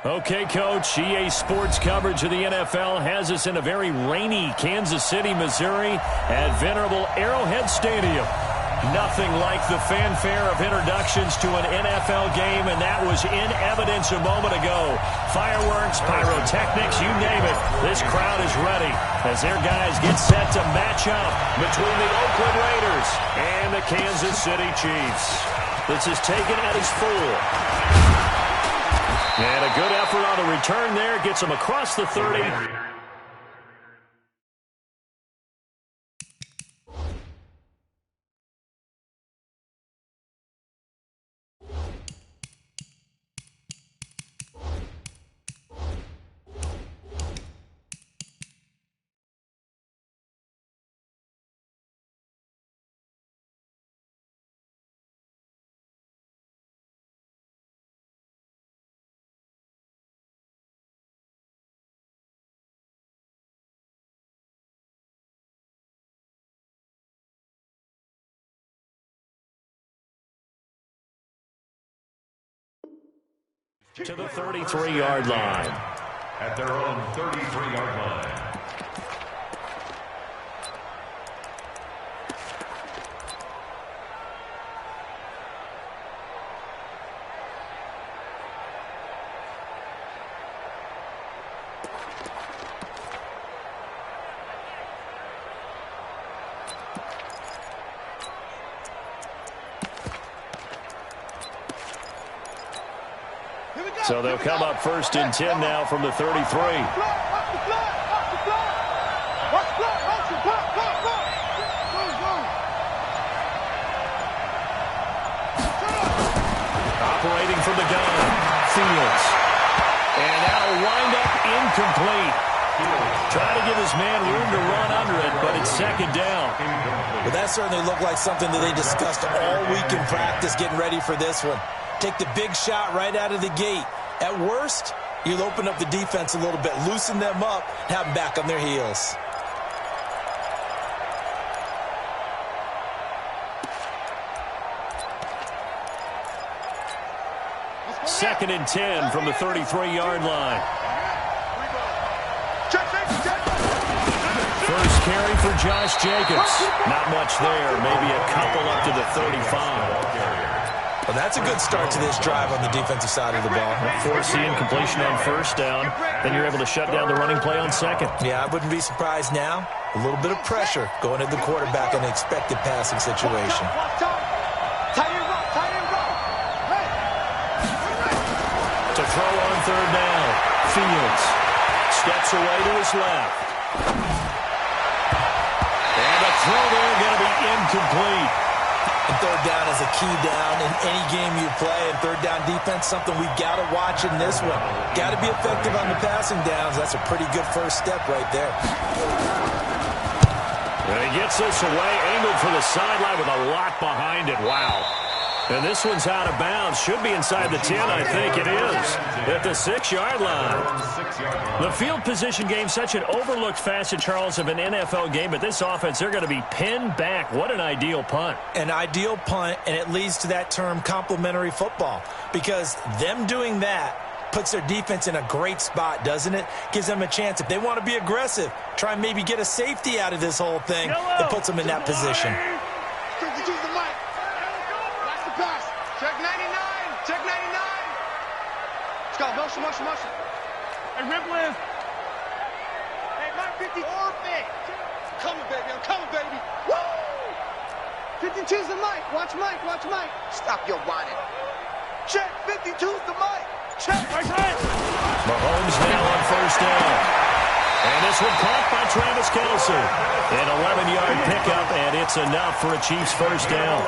Okay, Coach, EA Sports coverage of the NFL has us in a very rainy Kansas City, Missouri at venerable Arrowhead Stadium. Nothing like the fanfare of introductions to an NFL game, and that was in evidence a moment ago. Fireworks, pyrotechnics, you name it. This crowd is ready as their guys get set to match up between the Oakland Raiders and the Kansas City Chiefs. This is taken at his full. And a good effort on the return there. Gets him across the 30. To the 33-yard line. At their own 33-yard line. So they'll come up 1st and 10 now from the 33. Operating from the gun, Fields. And that'll wind up incomplete. Trying to give his man room to run under it, but it's 2nd down. Well, that certainly looked like something that they discussed all week in practice getting ready for this one. Take the big shot right out of the gate. At worst, you'll open up the defense a little bit, loosen them up, and have them back on their heels. Second and 10 from the 33-yard line. First carry for Josh Jacobs. Not much there, maybe a couple up to the 35. Well, that's a good start to this drive on the defensive side of the ball. Forcing completion on 1st down. Then you're able to shut down the running play on 2nd. Yeah, I wouldn't be surprised now. A little bit of pressure going at the quarterback in an expected passing situation. To throw on 3rd down. Fields steps away to his left. And a throw there going to be incomplete. And 3rd down is a key down in any game you play. And 3rd down defense, something we've got to watch in this one. Got to be effective on the passing downs. That's a pretty good first step right there. And he gets this away, angled for the sideline with a lot behind it. Wow. And this one's out of bounds. Should be inside the 10, I think it is. At the 6-yard line. The field position game, such an overlooked facet, Charles, of an NFL game. But this offense, they're going to be pinned back. What an ideal punt. An ideal punt, and it leads to that term complementary football. Because them doing that puts their defense in a great spot, doesn't it? Gives them a chance. If they want to be aggressive, try and maybe get a safety out of this whole thing. It puts them in that position. Motion. Hey, Ripple. Hey, Mike 50. Perfect. I'm coming, baby. Woo! 52's the Mike. Watch Mike. Stop your whining. Check. 52's the Mike. Check. Right. Mahomes now on 1st down. And this one caught by Travis Kelce. An 11-yard pickup, and it's enough for a Chiefs 1st down.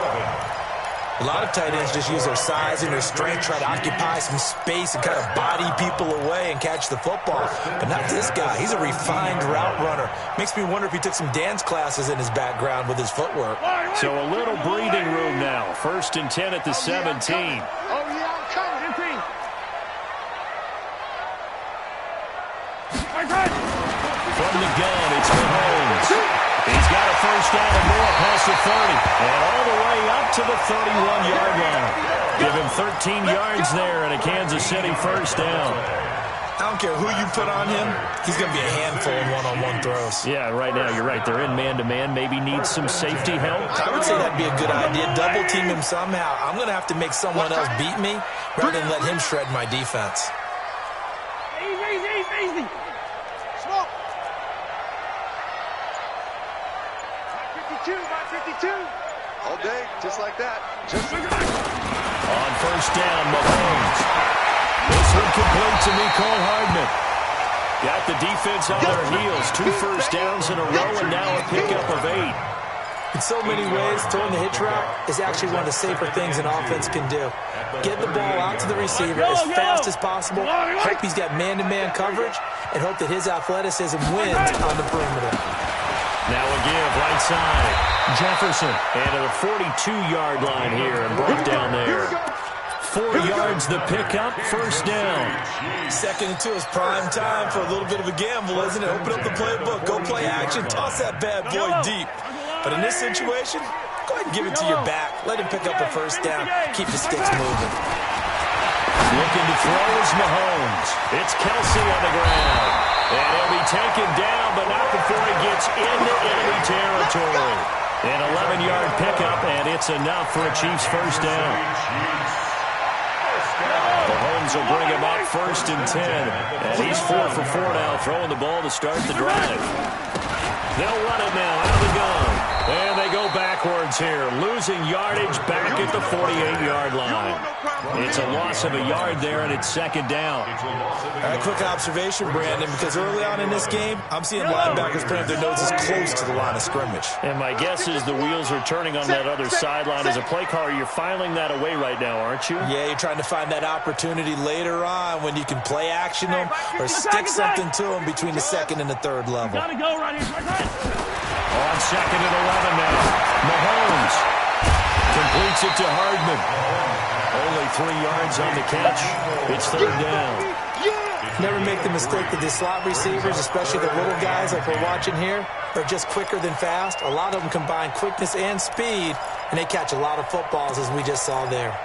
A lot of tight ends just use their size and their strength, try to occupy some space and kind of body people away and catch the football. But not this guy. He's a refined route runner. Makes me wonder if he took some dance classes in his background with his footwork. So a little breathing room now. 1st and 10 at the 17. I'm coming. From the gun, it's Mahomes. He's got a 1st down and more past the 30. And all the way up to the 31-yard line. Give him And 13 yards there and a Kansas City first down. I don't care who you put on him, he's going to be a handful in one-on-one throws. Yeah, right now you're right. They're in man-to-man. Maybe needs some safety help. I would say that'd be a good idea. Double team him somehow. I'm going to have to make someone else beat me rather than let him shred my defense. Easy. Smoke. 52. All day, just like that. On first down, Mahomes. This one complete to Mecole Hardman. Got the defense on their heels. 2 first downs in a row and now a pickup of 8. In so many ways, throwing the hitch route is actually one of the safer things an offense can do. Get the ball out to the receiver as fast as possible, hope he's got man-to-man coverage, and hope that his athleticism wins on the perimeter. Now a give, right side. Jefferson, and at the 42-yard line here and brought down there. 4 yards the pickup, first down. 2nd and 2 is prime time for a little bit of a gamble, isn't it? Open up the playbook, go play action, toss that bad boy deep. But in this situation, go ahead and give it to your back. Let him pick up a first down, keep the sticks moving. Looking to throw is Mahomes. It's Kelsey on the ground. And he'll be taken down, but not before he gets into enemy territory. An 11-yard pickup, and it's enough for a Chiefs first down. Mahomes will bring him up 1st and 10. And he's 4 for 4 now, throwing the ball to start the drive. They'll run it now out of the gun. And they go backwards here, losing yardage back at the 48-yard line. It's a loss of a yard there, and it's 2nd down. All right, quick observation, Brandon, because early on in this game, I'm seeing linebackers putting their noses close to the line of scrimmage. And my guess is the wheels are turning on that other sideline. As a play caller, you're filing that away right now, aren't you? Yeah, you're trying to find that opportunity later on when you can play action them or stick something to them between the 2nd and the 3rd level. Gotta go right here. On 2nd and 11 now. Mahomes completes it to Hardman. Only 3 yards on the catch. It's 3rd down. Never make the mistake that the slot receivers, especially the little guys like we're watching here, are just quicker than fast. A lot of them combine quickness and speed, and they catch a lot of footballs, as we just saw there.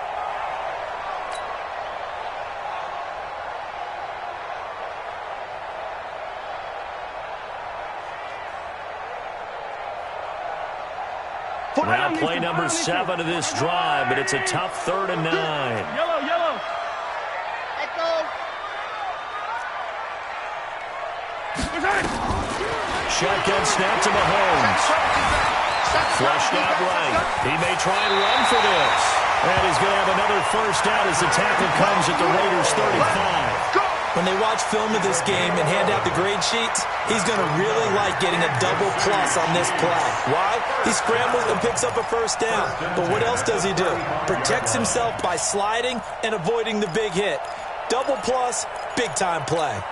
Now play number 7 of this drive, but it's a tough 3rd and 9. Yellow. Echo. Shotgun snap to Mahomes. Flushed out right. He may try and run for this. And he's going to have another first down as the tackle comes at the Raiders' 35. When they watch film of this game and hand out the grade sheets, he's going to really like getting a double plus on this play. Why? He scrambles and picks up a first down. But what else does he do? Protects himself by sliding and avoiding the big hit. Double plus, big-time play.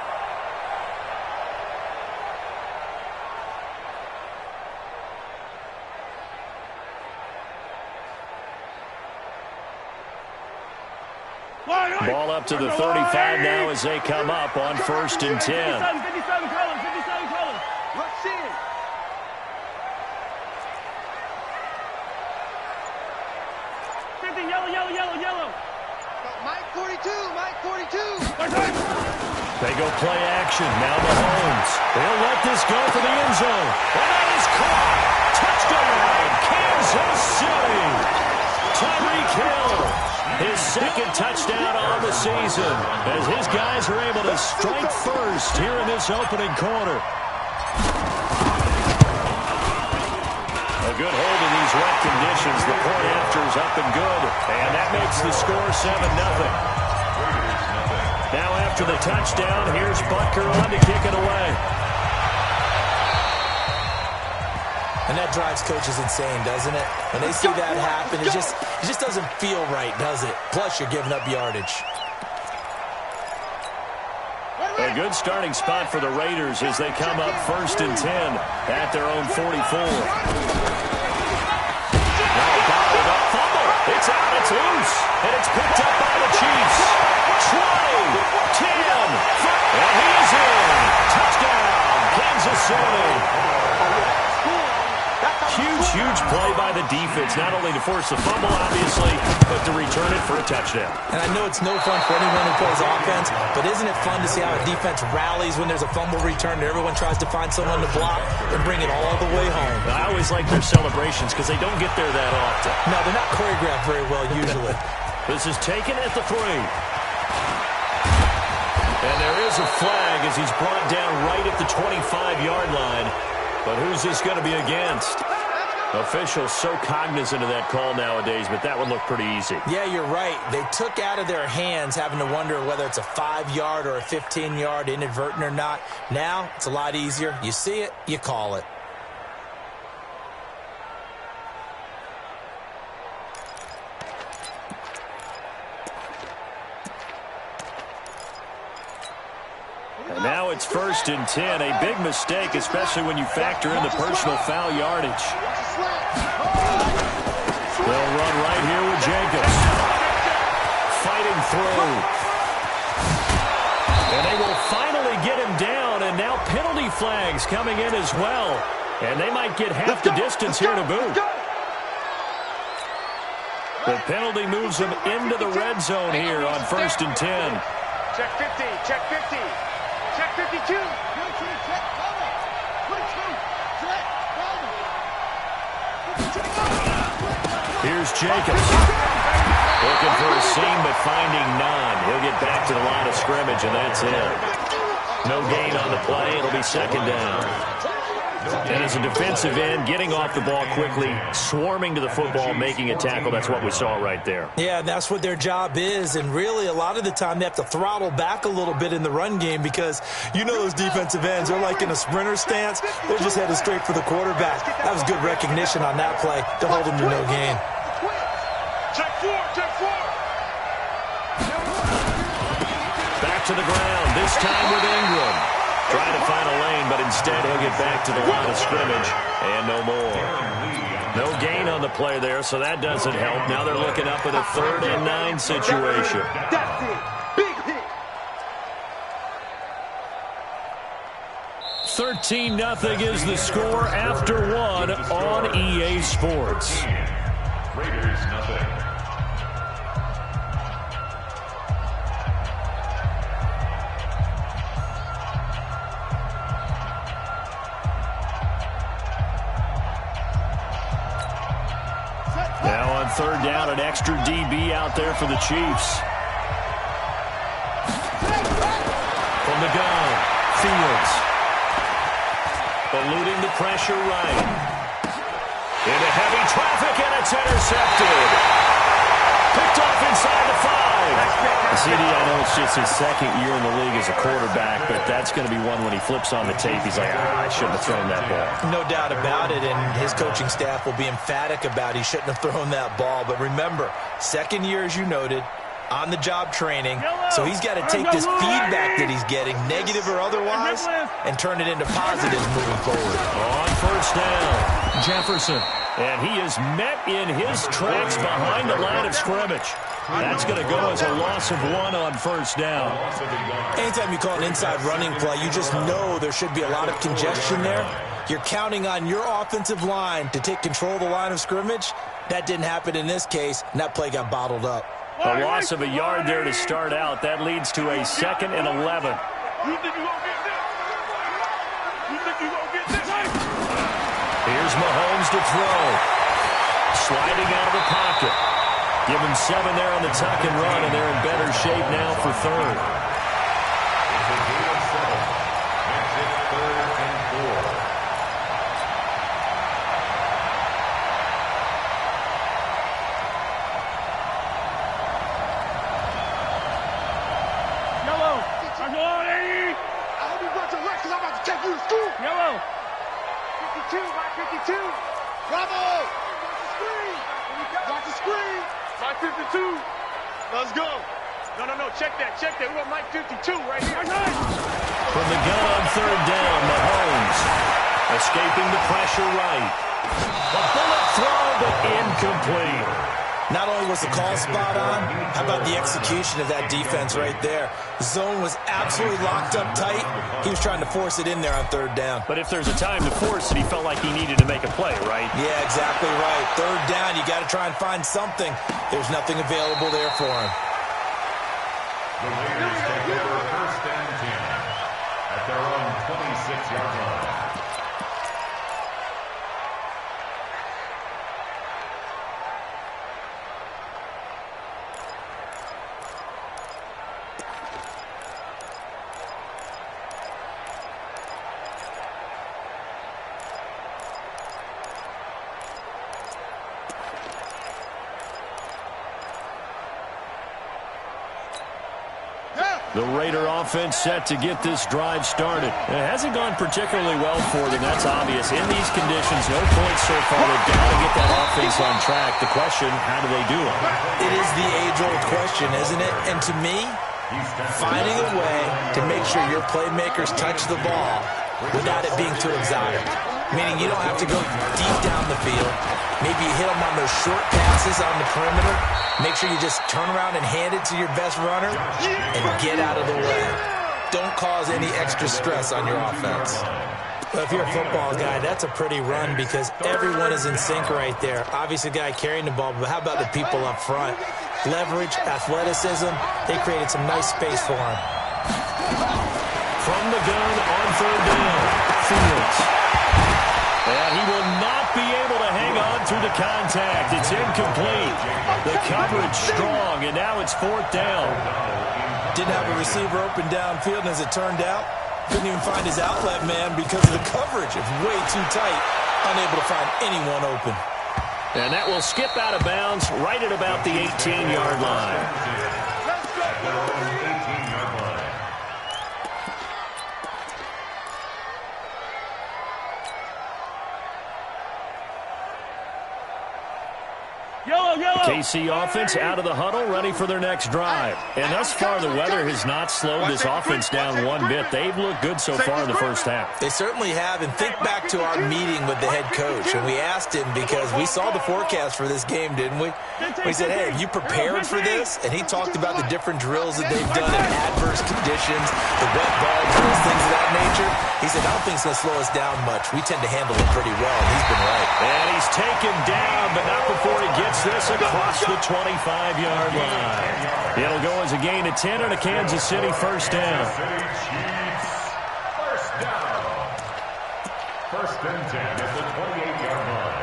Ball up to the 35 now as they come up on 1st and 10. 57 colors. Rush in. Yellow. Mike 42. They go play action. Now Mahomes. They'll let this go for the end zone. And that is caught. Touchdown, Kansas City. Tyreek Hill. His 2nd touchdown on the season as his guys are able to strike first here in this opening quarter. A good hold in these wet conditions. The point after is up and good, and that makes the score 7-0. Now after the touchdown, here's Butker on to kick it away. And that drives coaches insane, doesn't it? When they see that happen, it just doesn't feel right, does it? Plus, you're giving up yardage. A good starting spot for the Raiders as they come up 1st and 10 at their own 44. Fumble. It's out. It's loose. And it's picked up by the Chiefs. 20, 10, and he is in. Touchdown, Kansas City. Huge play by the defense, not only to force the fumble, obviously, but to return it for a touchdown. And I know it's no fun for anyone who plays offense, but isn't it fun to see how a defense rallies when there's a fumble return and everyone tries to find someone to block and bring it all the way home? I always like their celebrations because they don't get there that often. No, they're not choreographed very well usually. This is taken at the 3. And there is a flag as he's brought down right at the 25-yard line. But who's this going to be against? Officials so cognizant of that call nowadays, but that would look pretty easy. Yeah, you're right. They took out of their hands having to wonder whether it's a 5-yard or a 15-yard, inadvertent or not. Now, it's a lot easier. You see it, you call it. And now it's 1st and 10. A big mistake, especially when you factor in the personal foul yardage. They'll run right here with Jacobs. Fighting through. And they will finally get him down, and now penalty flags coming in as well. And they might get half the distance here to boot. The penalty moves them into the red zone here on 1st and 10. Check 50, check 50. Check 52. Here's Jacobs. Looking for a seam, but finding none. He'll get back to the line of scrimmage, and that's it. No gain on the play. It'll be 2nd down. And as a defensive end, getting off the ball quickly, swarming to the football, making a tackle, that's what we saw right there. Yeah, that's what their job is, and really a lot of the time they have to throttle back a little bit in the run game because you know those defensive ends, they're like in a sprinter stance. They're just headed straight for the quarterback. That was good recognition on that play to hold him to no gain. Check 4, check 4. Back to the ground, this time with Ingram. Trying to find a lane, but instead he'll get back to the line of scrimmage, and no more. No gain on the play there, so that doesn't help. Now they're looking up at a 3rd and 9 situation. That's it. Big hit. 13-0 is the score after 1 on EA Sports. Raiders nothing. Now on 3rd down, an extra DB out there for the Chiefs. From the gun, Fields. Eluding the pressure right. Into heavy traffic, and it's intercepted. Picked off inside the 5. CD, I know it's just his 2nd year in the league as a quarterback, but that's going to be one when he flips on the tape. He's like, I shouldn't have thrown that ball. No doubt about it, and his coaching staff will be emphatic about he shouldn't have thrown that ball. But remember, 2nd year, as you noted, on-the-job training, so he's got to take this feedback that he's getting, negative or otherwise, and turn it into positives moving forward. On 1st down, Jefferson. And he is met in his tracks behind the line of scrimmage. That's going to go as a loss of 1 on 1st down. Anytime you call an inside running play, you just know there should be a lot of congestion there. You're counting on your offensive line to take control of the line of scrimmage. That didn't happen in this case, and that play got bottled up. A loss of a yard there to start out. That leads to a 2nd and 11. You think you gonna get this? You think you gonna get this? Here's Mahomes to throw. Sliding out of the pocket. Give him 7 there on the tuck and run, and they're in better shape now for 3rd. It's a gain of 7. Makes it 3rd and 4. Yellow. I'm going, A. I hope you brought your legs because I'm about to take you to school. Yellow. 52, my 52. Bravo. Watch the screen. Watch the screen. My 52. Let's go. No. Check that. We want Mike 52 right here. From the gun on 3rd down, Mahomes escaping the pressure right. A bullet throw, but incomplete. Not only was the call spot on, how about the execution of that defense right there? The zone was absolutely locked up tight. He was trying to force it in there on third down. But if there's a time to force it, he felt like he needed to make a play, right? Yeah, exactly right. Third down, you got to try and find something. There's nothing available there for him. The Raiders take over first and 10 at their own 26-yard line. The Raider offense set to get this drive started. It hasn't gone particularly well for them. That's obvious. In these conditions, no points so far. They've got to get that offense on track. The question, how do they do it? It is the age-old question, isn't it? And to me, finding a way to make sure your playmakers touch the ball without it being too exotic. Meaning you don't have to go deep down the field. Maybe you hit them on those short passes on the perimeter. Make sure you just turn around and hand it to your best runner and get out of the way. Don't cause any extra stress on your offense. Well, if you're a football guy, that's a pretty run because everyone is in sync right there. Obviously, the guy carrying the ball, but how about the people up front? Leverage, athleticism, they created some nice space for him. From the gun on third down, Fields. And he will not be able to hang on through the contact. It's incomplete. The coverage strong, and now it's fourth down. Didn't have a receiver open downfield, and as it turned out, couldn't even find his outlet man because of the coverage. It's way too tight, unable to find anyone open. And that will skip out of bounds right at about the 18-yard line. KC offense out of the huddle, ready for their next drive. And thus far, the weather has not slowed this offense down one bit. They've looked good so far in the first half. They certainly have. And think back to our meeting with the head coach. And we asked him because we saw the forecast for this game, didn't we? We said, hey, have you prepared for this? And he talked about the different drills that they've done in adverse conditions, the wet ball drills, things of that nature. He said, I don't think it's going to slow us down much. We tend to handle it pretty well. And he's been right. And he's taken down, but not before he gets this across the 25-yard line. It'll go as a gain of 10 and a Kansas City first down. First down. First and 10 at the 28-yard line.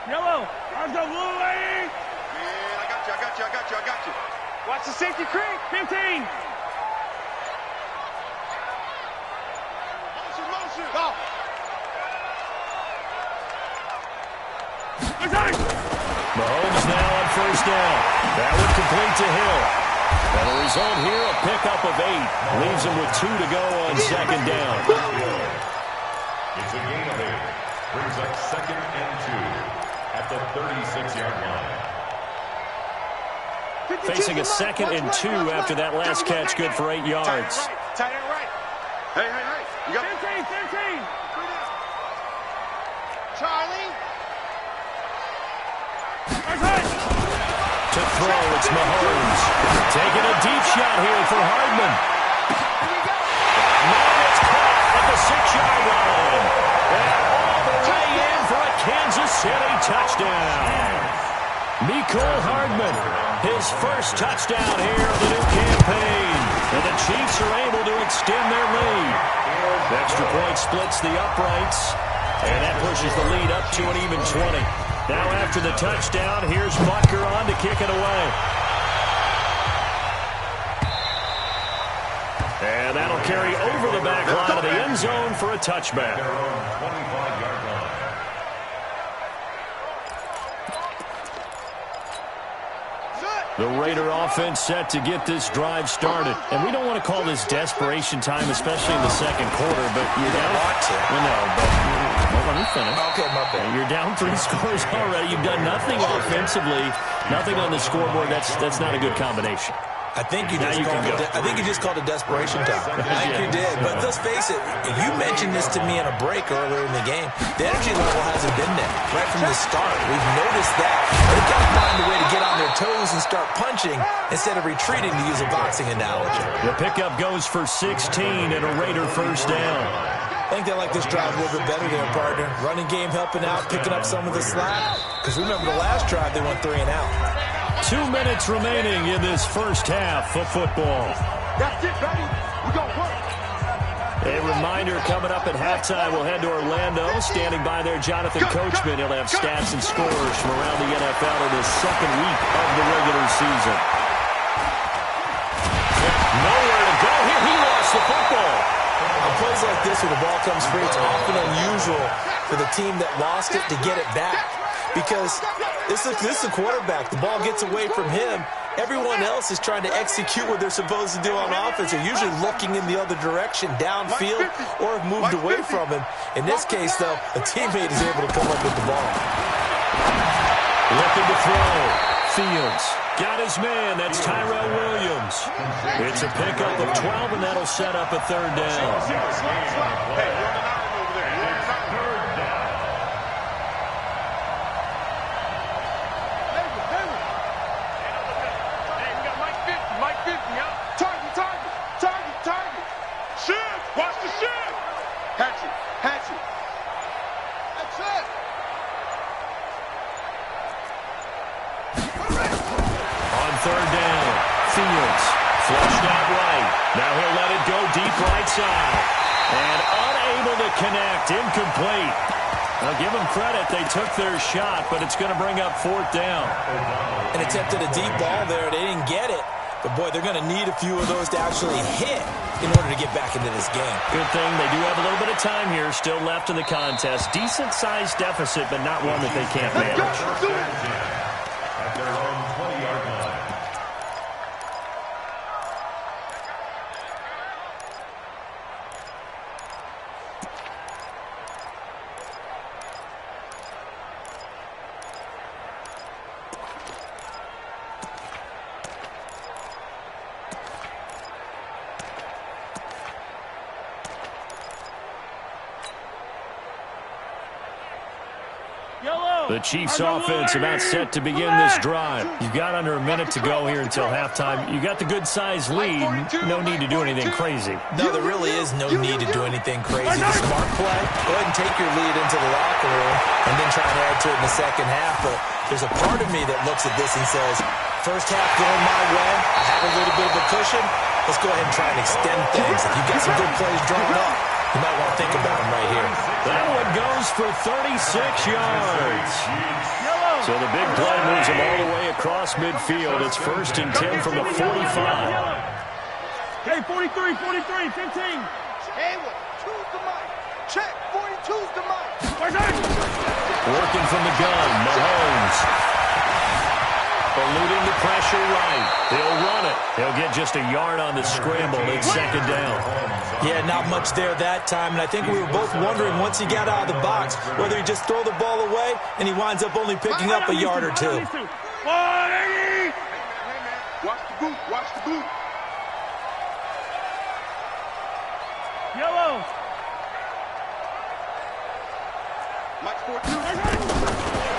Yellow, arms up, little lady. Yeah, I got you. Watch the safety creep. 15. Motion. Go. Mahomes now on first down. That would complete to Hill. And the result here, a pickup of 8. Leaves him with 2 to go on second down. It's a gain of 8. Brings up second and 2 at the 36-yard line. Facing a second and 2 after that last catch, good for 8 yards. Tight end right. Hey. You got 15. Charlie. To throw, it's Mahomes. Taking a deep shot here for Hardman. Now it's caught at the 6-yard line. And all the way in for a Kansas City touchdown. Mecole Hardman, his first touchdown here of the new campaign. And the Chiefs are able to extend their lead. The extra point splits the uprights. And that pushes the lead up to an even 20. Now after the touchdown, here's Butker on to kick it away. And that'll carry over the back line of the end zone for a touchback. Their own 25-yard line. The Raider offense set to get this drive started. And we don't want to call this desperation time, especially in the second quarter, but you don't want to. Well, no, but Well, let me finish. Okay, my bad. You're down 3 scores already. You've done nothing offensively, nothing on the scoreboard. That's not a good combination. I think you just called it desperation time. I think you did. But let's face it, you mentioned this to me in a break earlier in the game. The energy level hasn't been there right from the start. We've noticed that. They've got to find a way to get on their toes and start punching instead of retreating, to use a boxing analogy. The pickup goes for 16 and a Raider first down. I think they like this drive a little bit better there, partner. Running game helping out, picking up some of the slack. Because remember the last drive, they went 3 and out. 2 minutes remaining in this first half of football. That's it, baby. We gonna work. A reminder coming up at halftime, we'll head to Orlando. Standing by there, Jonathan Coachman. He'll have stats and scores from around the NFL in the second week of the regular season. Nowhere to go here. He lost the football. On plays like this where the ball comes free, it's often unusual for the team that lost it to get it back. Because this is the quarterback. The ball gets away from him. Everyone else is trying to execute what they're supposed to do on offense. They're usually looking in the other direction, downfield, or have moved away from him. In this case, though, a teammate is able to come up with the ball. Looking to throw. Fields got his man. That's Tyrell Williams. It's a pickup of 12, and that'll set up a third down. Flushed out right. Now he'll let it go deep right side. And unable to connect. Incomplete. Now give them credit. They took their shot, but it's going to bring up 4th down. And attempted a deep ball there. They didn't get it. But, boy, they're going to need a few of those to actually hit in order to get back into this game. Good thing they do have a little bit of time here still left in the contest. Decent-sized deficit, but not one that they can't manage. At their own 20-yard line. The Chiefs offense about set to begin this drive. You've got under a minute to go here until halftime. You got the good-sized lead. No need to do anything crazy. No, there really is no need to do anything crazy. The smart play, go ahead and take your lead into the locker room and then try and add to it in the second half. But there's a part of me that looks at this and says, first half going my way, I have a little bit of a cushion. Let's go ahead and try and extend things. If you've got some good plays drawn up, you might want to think about them right here. That one goes for 36 yards. So the big play moves them all the way across midfield. It's 1st and 10 from the 45. Hey, 43, 15. Hey, 2's the mic. Check, 42's the mic. Working from the gun, Mahomes. Eluding the pressure right. He'll run it. He'll get just a yard on the scramble. It's 2nd down. Yeah, not much there that time. And I think we were both wondering once he got out of the box whether he just throw the ball away and he winds up only picking up a yard or 2. Watch the boot. Watch the boot. Yellow. Mike's 14.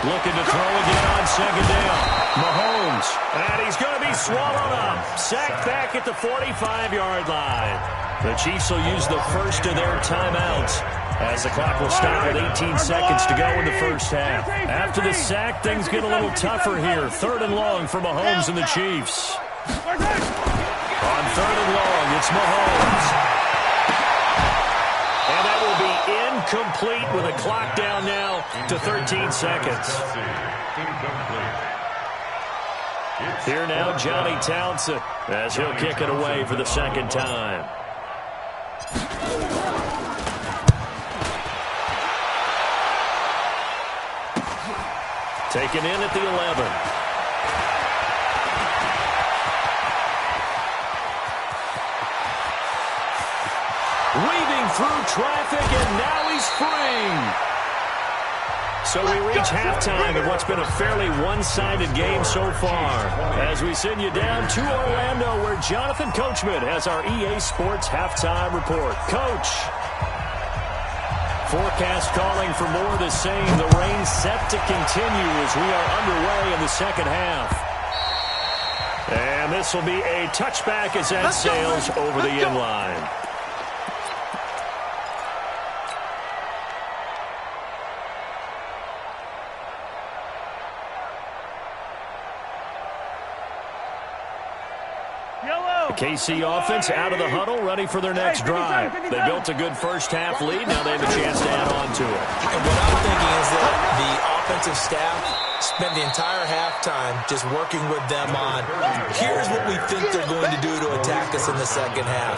Looking to throw again on 2nd down. Mahomes. And he's going to be swallowed up. Sacked back at the 45-yard line. The Chiefs will use the first of their timeouts as the clock will stop with 18 seconds to go in the first half. After the sack, things get a little tougher here. 3rd and long for Mahomes and the Chiefs. On 3rd and long, it's Mahomes. And that will be incomplete with a clock down now to 13 seconds. Here now, Johnny Townsend, as he'll kick it away for the 2nd time. Taken in at the 11. Weaving through traffic, and now he's free. So we reach halftime in what's been a fairly one-sided game so far. As we send you down to Orlando, where Jonathan Coachman has our EA Sports halftime report. Coach. Forecast calling for more of the same. The rain set to continue as we are underway in the second half. And this will be a touchback as that sails over the end line. KC offense out of the huddle, ready for their next drive. They built a good first-half lead. Now they have a chance to add on to it. And what I'm thinking is that the offensive staff spent the entire halftime just working with them on, here's what we think they're going to do to attack us in the second half.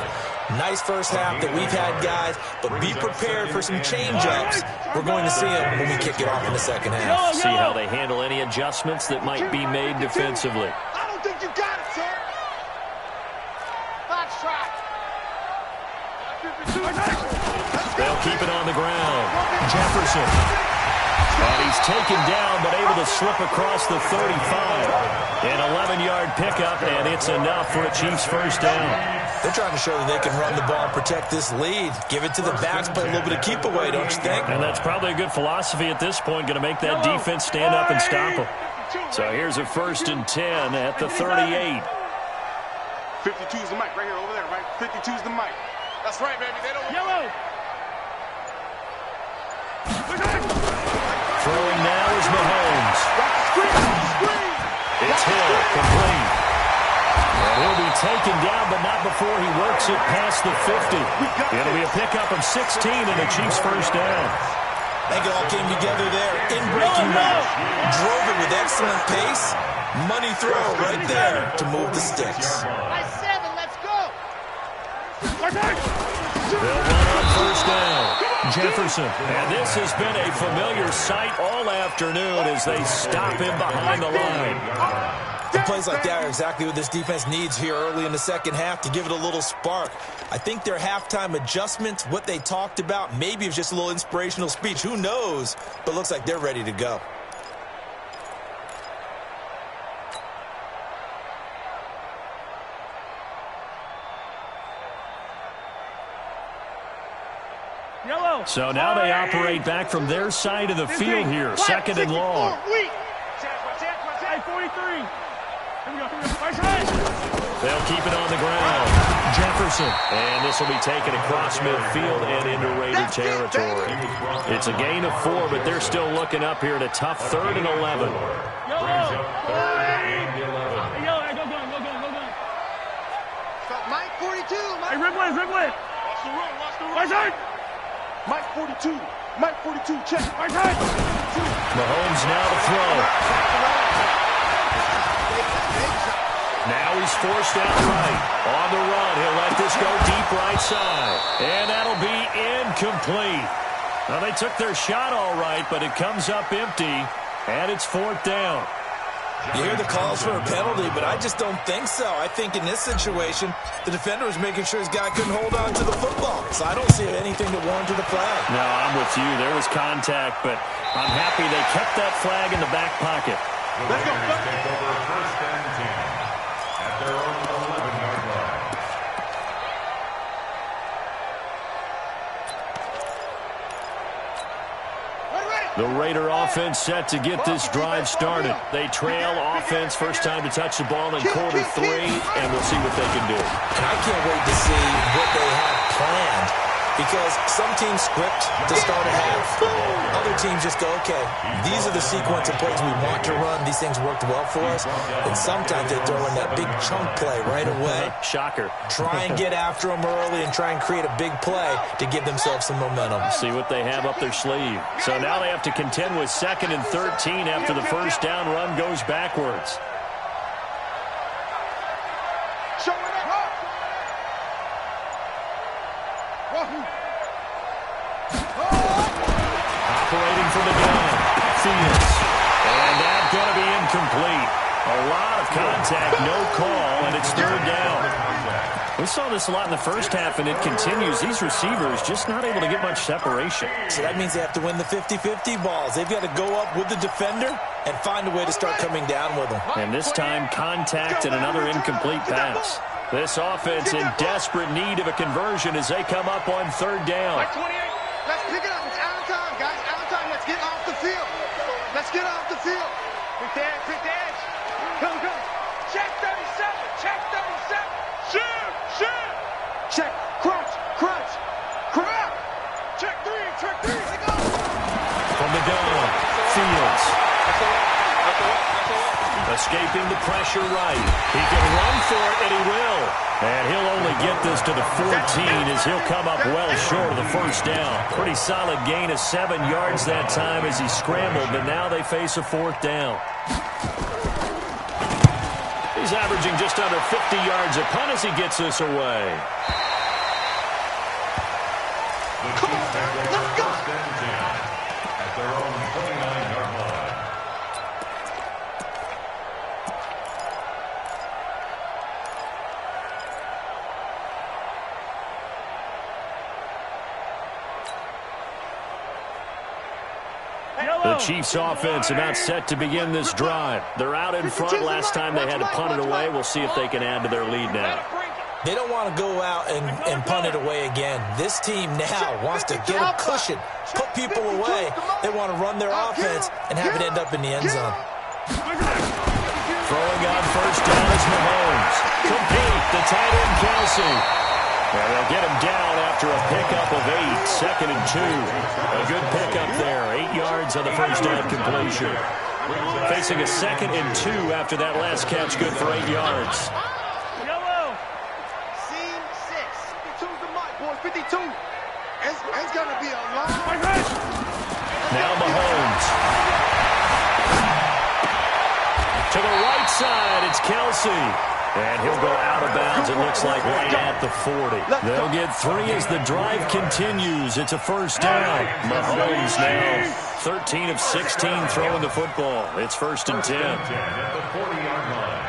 Nice first half that we've had, guys, but be prepared for some change-ups. We're going to see them when we kick it off in the second half. See how they handle any adjustments that might be made defensively. I don't think you got it, sir. They'll keep it on the ground. Jefferson. And he's taken down, but able to slip across the 35. An 11-yard pickup, and it's enough for a Chiefs first down. They're trying to show that they can run the ball and protect this lead. Give it to the backs, play a little bit of keep away, don't you think? And that's probably a good philosophy at this point, going to make that defense stand up and stop them. So here's a 1st and 10 at the 38. 52 is the mic right here, over there, right? 52 is the mic. That's right, baby. They don't... Yellow! Throwing now is Mahomes. It's Hill, complete. And he'll be taken down, but not before he works it past the 50. It'll be a pickup of 16 and a Chiefs first down. I think it all came together there in breaking route. Drove it with excellent pace. Money throw right there to move the sticks. Let's go! They'll run on first down. Jefferson. And this has been a familiar sight all afternoon as they stop him behind the line. And plays like that are exactly what this defense needs here early in the second half to give it a little spark. I think their halftime adjustments, what they talked about, maybe it's just a little inspirational speech. Who knows? But looks like they're ready to go. So now they operate back from their side of the field here. 2nd and long. They'll keep it on the ground. Jefferson. And this will be taken across midfield and into Raider territory. It's a gain of 4, but they're still looking up here at a tough 3rd and 11. Mike 42. Hey, Riblet. Watch the run. Watch the run. Mike 42. Mike 42. Check. Mike 42. Mahomes now to throw. Now he's forced out right. On the run, he'll let this go deep right side. And that'll be incomplete. Now, they took their shot all right, but it comes up empty, and it's 4th down. You hear the calls for a penalty, but I just don't think so. I think in this situation, the defender was making sure his guy couldn't hold on to the football. So I don't see anything that warranted a flag. No, I'm with you. There was contact, but I'm happy they kept that flag in the back pocket. Let's go. Take over 1st and 10 at their own 11-yard line. The Raider offense set to get this drive started. They trail offense first time to touch the ball in quarter 3, and we'll see what they can do. And I can't wait to see what they have planned, because some teams script to start a half. Other teams just go, okay, these are the sequence of plays we want to run. These things worked well for us. And sometimes they throw in that big chunk play right away. Shocker. Try and get after them early and try and create a big play to give themselves some momentum. See what they have up their sleeve. So now they have to contend with 2nd and 13 after the first down run goes backwards. Operating from the gun, Fields. And that's going to be incomplete. A lot of contact, no call, and it's 3rd down. We We saw this a lot in the first half, and it continues. These receivers just not able to get much separation. So that means they have to win the 50-50 balls. They've got to go up with the defender and find a way to start coming down with them. And this time, contact and another incomplete pass. This offense in desperate need of a conversion as they come up on third down. Let's pick it up. It's out of time, guys. Out of time. Let's get off the field. Let's get off the field. Quick the edge. Come. Check 37. Check 37. Shoot. Check. Crunch. Check 3. They go. From the gun, Fields. Escaping the pressure right. He can run for it, and he will. And he'll only get this to the 14 as he'll come up well short of the first down. Pretty solid gain of 7 yards that time as he scrambled, but now they face a fourth down. He's averaging just under 50 yards a punt as he gets this away. Come on, let's go. At their own 29-yard line. The Chiefs offense about set to begin this drive. They're out in front. Last time they had to punt it away. We'll see if they can add to their lead now. They don't want to go out and punt it away again. This team now wants to get a cushion, put people away. They want to run their offense and have it end up in the end zone. Throwing on first down is Mahomes. Complete. The tight end, Kelsey. And they'll get him down after a pickup of 8. Second and 2. A good pickup there. 8 yards on the first down completion. Facing a second and 2 after that last catch. Good for 8 yards. Scene 6. 52's the mic, boys. 52. It's going to be a long... Now Mahomes. To the right side, it's Kelsey. And he'll go out of bounds, it looks like, right at the 40. They'll get 3 as the drive continues. It's a first down. Mahomes now 13 of 16 throwing the football. It's first and 10. At the 40-yard line.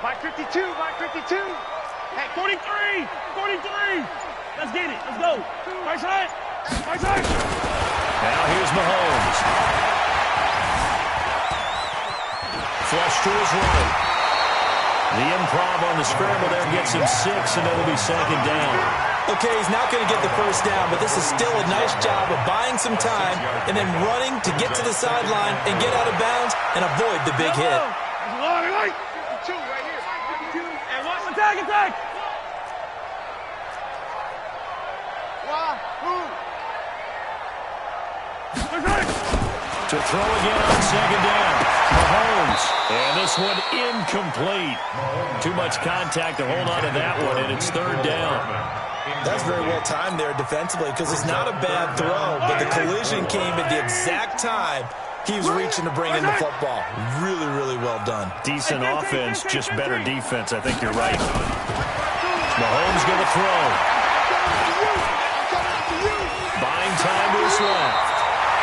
Mike 52. Hey, 43. Let's get it. Let's go. Right side. Now here's Mahomes. Flush to his right. The improv on the scramble there gets him 6, and it'll be second down. Okay, he's not going to get the first down, but this is still a nice job of buying some time and then running to get to the sideline and get out of bounds and avoid the big hit. 52 right here. 52. And watch attack. To throw again on second down. Mahomes. And this one incomplete. Too much contact to hold on to that one, and it's third down. That's very well timed there defensively because it's not a bad throw, but the collision came at the exact time he was reaching to bring in the football. Really, really well done. Decent offense, just better defense. I think you're right. Mahomes going to throw. Buying time to his left.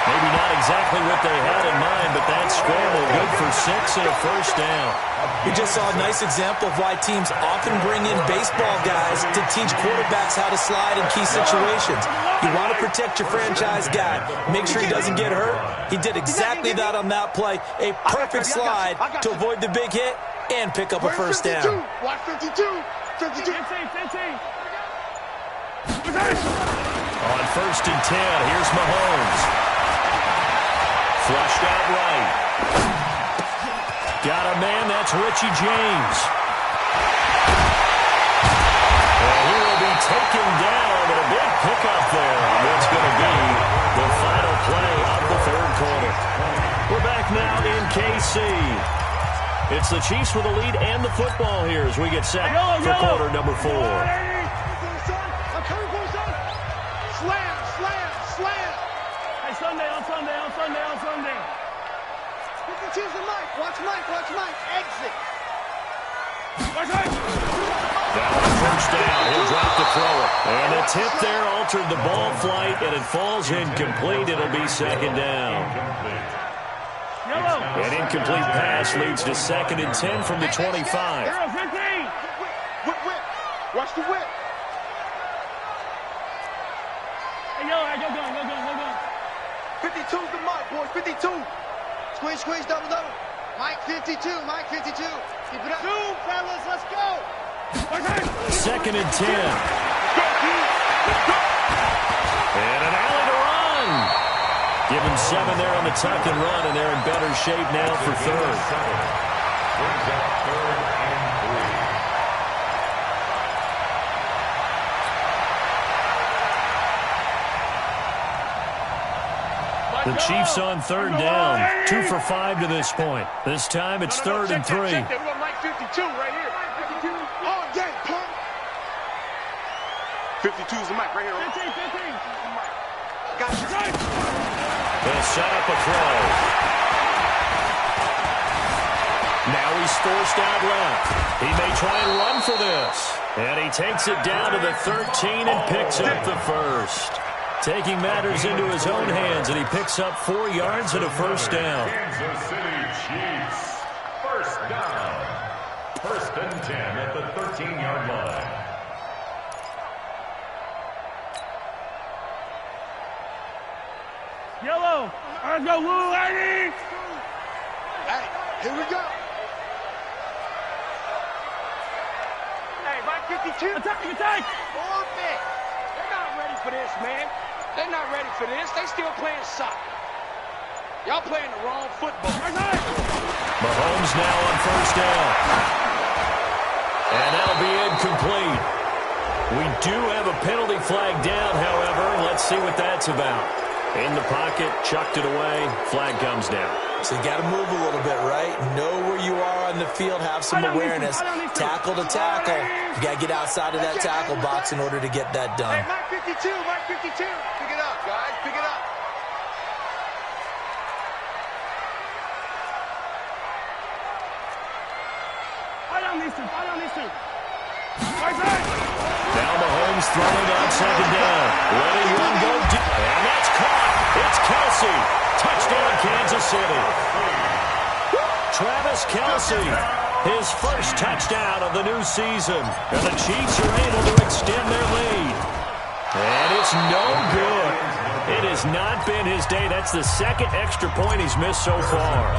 Maybe not exactly what they had in mind, but that scramble good for 6 and a first down. We just saw a nice example of why teams often bring in baseball guys to teach quarterbacks how to slide in key situations. You want to protect your franchise guy. Make sure he doesn't get hurt. He did exactly that on that play. A perfect slide to avoid the big hit and pick up a first down. Watch 52. 52. On first and 10, here's Mahomes. Flushed out right. Got a man, that's Richie James. And he will be taken down, but a big pickup there on what's going to be the final play of the third quarter. We're back now in KC. It's the Chiefs with the lead and the football here as we get set for quarter number 4. I'm coming for son. Slam. Hey, Sunday. 52's the mic. Watch Mike. Exit. Down on first down, he'll drop the thrower. And a tip there altered the ball flight, and it falls incomplete. It'll be second down. An incomplete pass leads to second and 10 from the 25. Whip. Watch the whip. Hey, yo, go gun. 52's the mic, boys. 52. Squeeze, double. Mike 52. Keep it up. 2, fellas, let's go. 2nd and 10. And an alley to run. Give him 7 there on the tuck and run, and they're in better shape now for 3rd. Brings up 3rd and 3. The Chiefs on 3rd down. 2 for 5 to this point. This time it's 3rd and 3. Check that. We got Mike 52 right here. 52. Oh, yeah, pump. 52's the mic right here. 15. Got you. They'll set up a throw. Now he's forced out left. He may try and run for this. And he takes it down to the 13 and picks up the first. Taking matters into his own hands, and he picks up 4 yards and a first down. Kansas City Chiefs. First down. 1st and 10 at the 13-yard line. Yellow. Let's go, Lou, lady. Hey, here we go. Hey, Mike 52. Attack. Orbit. They're not ready for this, man. They're not ready for this. They still playing soccer. Y'all playing the wrong football. Mahomes now on first down. And that'll be incomplete. We do have a penalty flag down, however. Let's see what that's about. In the pocket, chucked it away. Flag comes down. So you got to move a little bit, right? Know where you are on the field, have some awareness. Tackle to tackle. You got to get outside of that tackle box in order to get that done. Hey, Mike 52. Pick it up, guys. Pick it up. I don't need to. Now Mahomes throwing on 2nd down. Letting one go deep. And that's caught. It's Kelsey. Touchdown, Kansas City. Travis Kelsey, his first touchdown of the new season. And the Chiefs are able to extend their lead. And it's no good. It has not been his day. That's the 2nd extra point he's missed so far.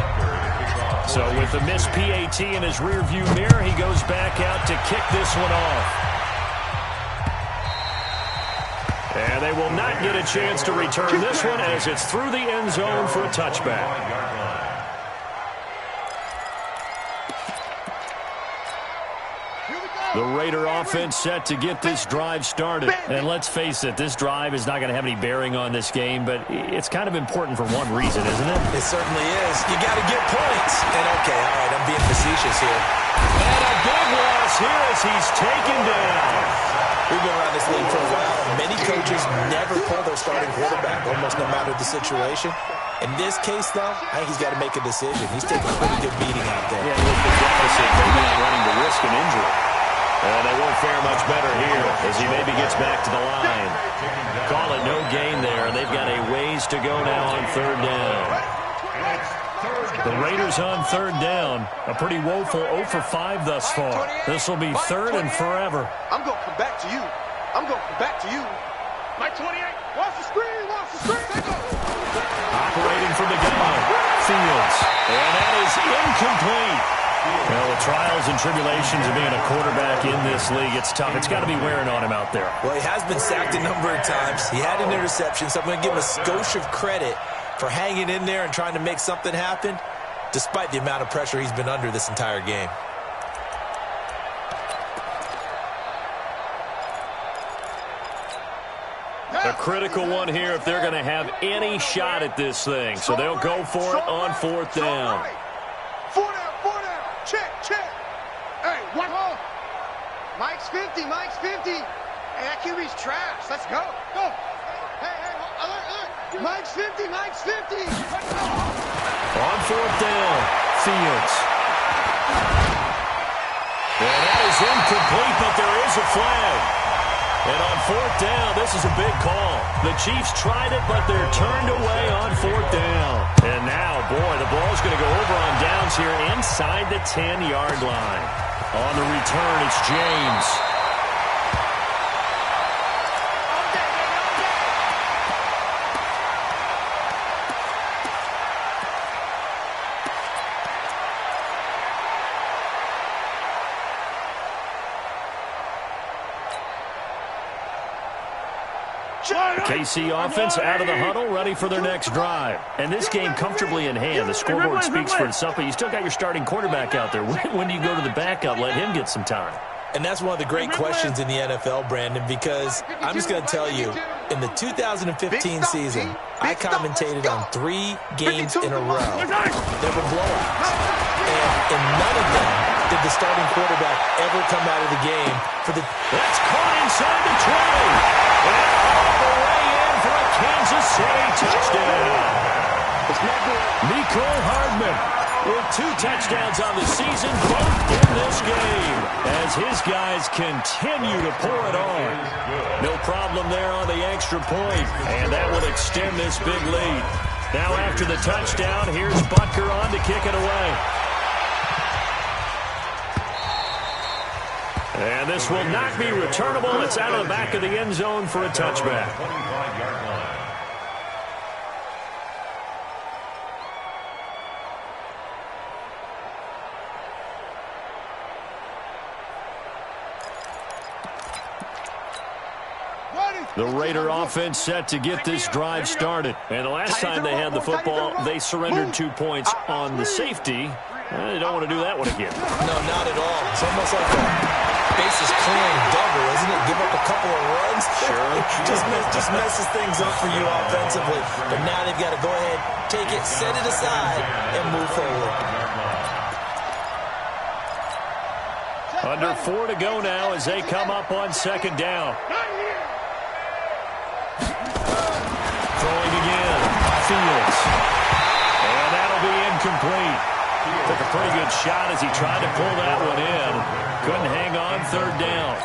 So with the missed PAT in his rearview mirror, he goes back out to kick this one off. And they will not get a chance to return this one as it's through the end zone for a touchback. The Raider offense set to get this drive started. And let's face it, this drive is not going to have any bearing on this game, but it's kind of important for one reason, isn't it? It certainly is. You got to get points. And okay, all right, I'm being facetious here. And a big loss here as he's taken down. We've been around this league for a while. Many coaches never pull their starting quarterback, almost no matter the situation. In this case, though, I think he's got to make a decision. He's taking a pretty good beating out there. Yeah, with the deficit, maybe not running to risk an injury. They won't fare much better here as he maybe gets back to the line. Call it no gain there. They've got a ways to go now on 3rd down. The Raiders on 3rd down. A pretty woeful 0 for 5 thus far. This will be 3rd and forever. I'm going to come back to you. Mike 28. Watch the screen. Operating from the gun. Fields. And that is incomplete. Well, the trials and tribulations of being a quarterback in this league, it's tough. It's got to be wearing on him out there. Well, he has been sacked a number of times. He had an interception, so I'm going to give him a skosh of credit for hanging in there and trying to make something happen, despite the amount of pressure he's been under this entire game. A critical one here if they're going to have any shot at this thing. So they'll go for it on 4th down. 4 down. Check. Hey, one hole. Mike's 50. Hey, that QB's trash. Let's go. Hey, alert. Mike's 50. On 4th down, Fields. And that is incomplete, but there is a flag. And on 4th down, this is a big call. The Chiefs tried it, but they're turned away on 4th down. And now, boy, the ball's going to go over on downs here inside the 10-yard line. On the return, it's James. KC offense out of the huddle, ready for their next drive. And this game comfortably in hand. The scoreboard speaks for itself, but you still got your starting quarterback out there. When do you go to the backup, let him get some time? And that's one of the great questions in the NFL, Brandon, because I'm just going to tell you, in the 2015 season, I commentated on 3 games in a row that were blowouts. And in none of them did the starting quarterback ever come out of the game for the... That's caught inside the 20. And all the way in for a Kansas City touchdown. Mecole Hardman with 2 touchdowns on the season, both in this game, as his guys continue to pour it on. No problem there on the extra point, and that will extend this big lead. Now after the touchdown, here's Butker on to kick it away. And this will not be returnable. It's out of the back of the end zone for a touchback. The Raider offense set to get this drive started. And the last time they had the football, they surrendered 2 points on the safety. They don't want to do that one again. No, not at all. It's almost like a bases clearing double, isn't it? Give up a couple of runs. Sure. just messes things up for you offensively. But now they've got to go ahead, take it, set it aside, and move forward. Under 4 to go now as they come up on second down. Throwing again. Fields. And that'll be incomplete. Took a pretty good shot as he tried to pull that one in. Couldn't hang on third down.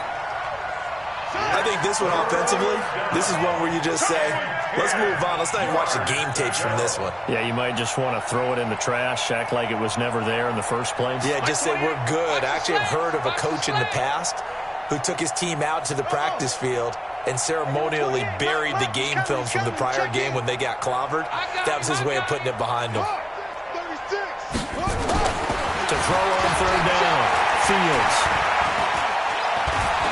I think this one offensively, this is one where you just say, let's move on. Let's not even watch the game tapes from this one. Yeah, you might just want to throw it in the trash, act like it was never there in the first place. Yeah, just say we're good. I actually have heard of a coach in the past who took his team out to the practice field and ceremonially buried the game film from the prior game when they got clobbered. That was his way of putting it behind them. To throw on third down, Fields.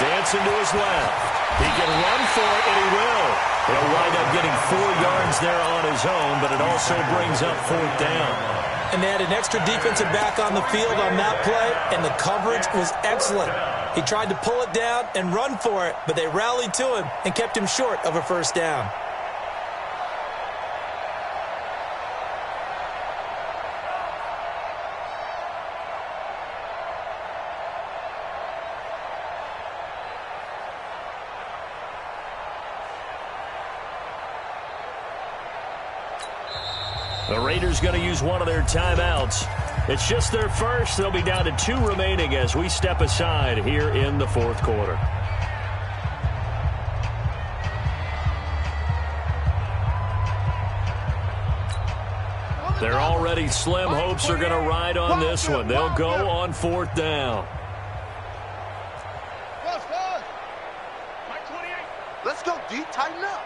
Dancing to his left. He can run for it, and he will. He'll wind up getting 4 yards there on his own, but it also brings up 4th down. And they had an extra defensive back on the field on that play, and the coverage was excellent. He tried to pull it down and run for it, but they rallied to him and kept him short of a first down. The Raiders going to use one of their timeouts. It's just their first. They'll be down to 2 remaining as we step aside here in the 4th quarter. They're already slim. Hopes are going to ride on this one. They'll go on 4th down. Let's go deep, tighten up.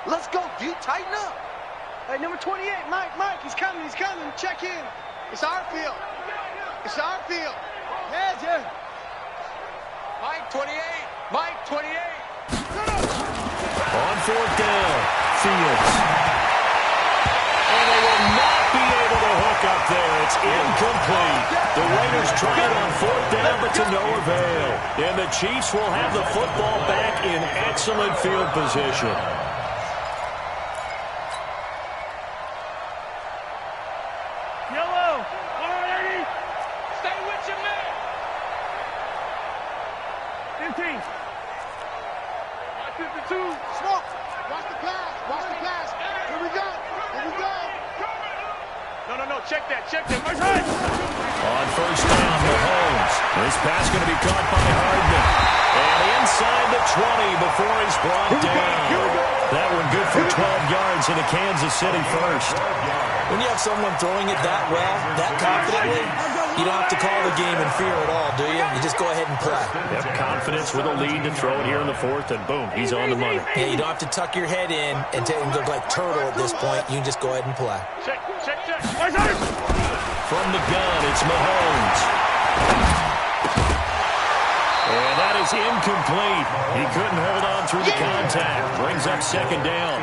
Let's go deep, tighten up. Hey, number 28, Mike, he's coming. Check in. It's our field. Yeah. Mike, 28. On 4th down, Fields. And they will not be able to hook up there. It's incomplete. The Raiders tried on 4th down, but to no avail. And the Chiefs will have the football back in excellent field position. Check that. On first down, Mahomes. This pass going to be caught by Hardman. And inside the 20 before he's brought down. That one good for 12 yards into Kansas City first. When you have someone throwing it that well, that confidently, you don't have to call the game in fear at all, do you? You just go ahead and play. Yep, confidence with a lead to throw it here in the 4th, and boom, he's on the money. Yeah, you don't have to tuck your head in and look like turtle at this point. You can just go ahead and play. Check. From the gun, it's Mahomes. And that is incomplete. He couldn't hold on to through the contact. Brings up second down.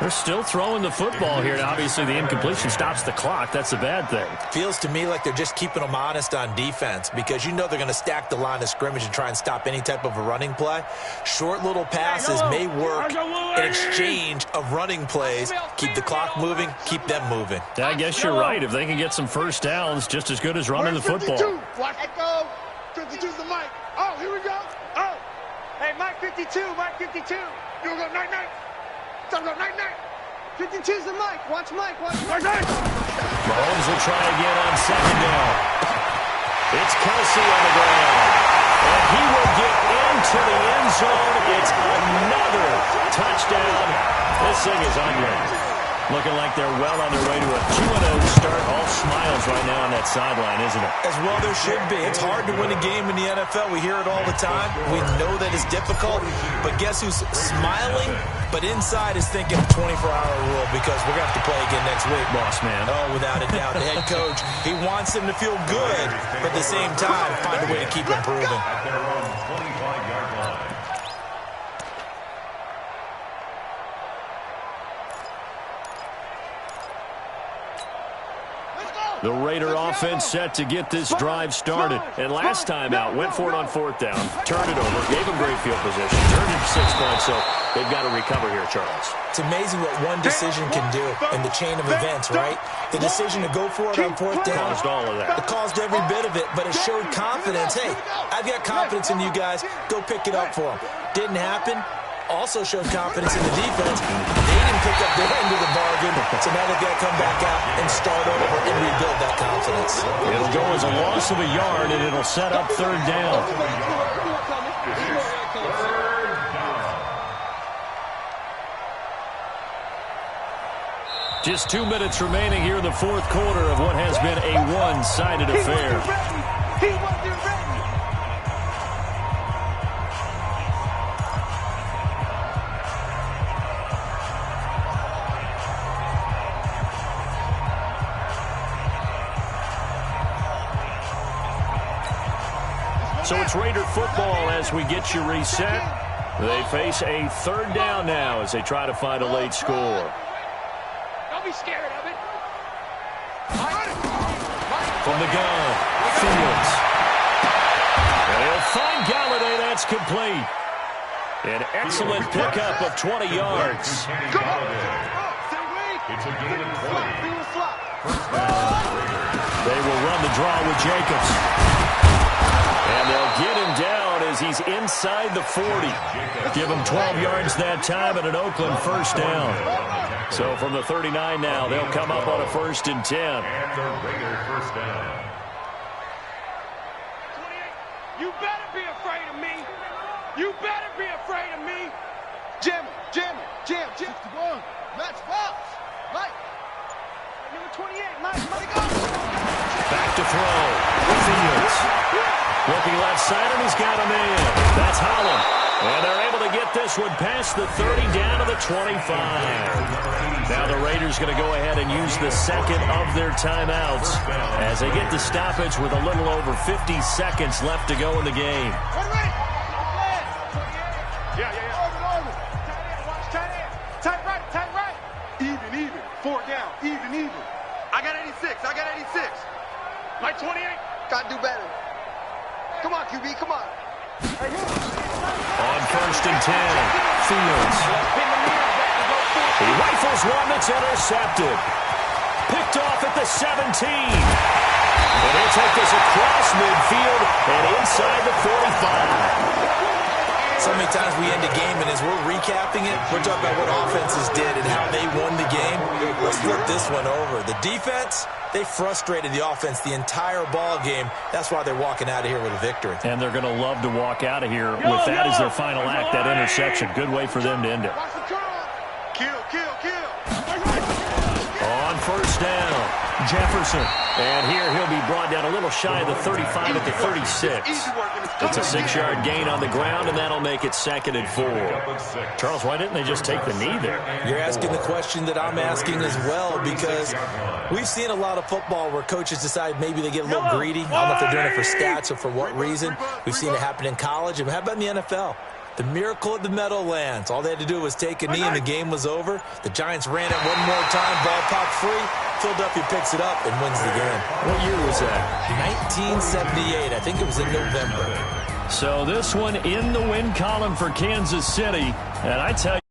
They're still throwing the football here. Now, obviously, the incompletion stops the clock. That's a bad thing. Feels to me like they're just keeping them honest on defense because you know they're going to stack the line of scrimmage and try and stop any type of a running play. Short little passes may work in exchange of running plays. Keep the clock moving, keep them moving. I guess you're right. If they can get some first downs, just as good as running the football. Watch it go. 52's the mic. Oh, here we go. Oh. Hey, Mike 52, Mike 52. You go night-night. Don't go night-night. 52's the mic. Watch Mike. Watch Mike. Mahomes will try again on second down. It's Kelsey on the ground. And he will get into the end zone. It's another touchdown. This thing is ugly. Looking like they're well on their way to a 2-0 start. All smiles right now on that sideline, isn't it? As well there should be. It's hard to win a game in the NFL. We hear it all the time. We know that it's difficult. But guess who's smiling? But inside is thinking 24-hour rule because we're going to have to play again next week. Boss man. Oh, without a doubt. The head coach, he wants them to feel good, but at the same time, find a way to keep improving. At their own 25-yard line. The Raider offense set to get this drive started. And last time out, went for it on fourth down, turned it over, gave them great field position, turned it 6 points, so they've got to recover here, Charles. It's amazing what one decision can do in the chain of events, right? The decision to go for it on fourth down. Caused all of that. It caused every bit of it, but it showed confidence. Hey, I've got confidence in you guys. Go pick it up for them. Didn't happen. Also showed confidence in the defense. They didn't pick up their end of the bargain, so now they've got to come back out and start over and rebuild that confidence. It'll go as a loss of a yard, and it'll set up third down. Just 2 minutes remaining here in the fourth quarter of what has been a one-sided affair. He wasn't ready. So it's Raider football as we get you reset. They face a third down now as they try to find a late score. Don't be scared of it. From the gun, Fields. And he'll find Galladay. That's complete. An excellent pickup of 20 yards. Go! It's a gain of 20. They will run the draw with Jacobs. And they'll get him down as he's inside the 40. Give him 12 yards that time and an Oakland first down. So from the 39 now, they'll come up on a 1st and 10. And the Raider first down. 28. You better be afraid of me. You better be afraid of me. Jam, jam, jam, jam. 61. Match box. Mike. Number 28. Mike, go. Back to throw. Fields. Looking left side, and he's got him in. That's Holland. And they're able to get this one past the 30 down to the 25. Now the Raiders going to go ahead and use the second of their timeouts as they get the stoppage with a little over 50 seconds left to go in the game. Tight right. Even. 4 down. Even. I got 86. Mike 28. Gotta do better. Come on, QB, come on. On 1st and 10, Fields. He rifles one that's intercepted. Picked off at the 17. And he'll take this across midfield and inside the 45. So many times we end a game, and as we're recapping it, we're talking about what offenses did and how they won the game. Let's flip this one over. The defense, they frustrated the offense the entire ball game. That's why they're walking out of here with a victory. And they're going to love to walk out of here with that as their final act, that interception. Good way for them to end it. Kill. On 1st down, Jefferson. And here he'll be brought down a little shy of the 35 at the 36. It's a 6-yard gain on the ground, and that'll make it 2nd and 4. Charles, why didn't they just take the knee there? You're asking the question that I'm asking as well, because we've seen a lot of football where coaches decide maybe they get a little greedy. I don't know if they're doing it for stats or for what reason. We've seen it happen in college. And how about in the NFL? The miracle of the Meadowlands. All they had to do was take a knee and the game was over. The Giants ran it one more time. Ball popped free. Philadelphia picks it up and wins the game. What year was that? 1978. I think it was in November. So this one in the win column for Kansas City. And I tell you,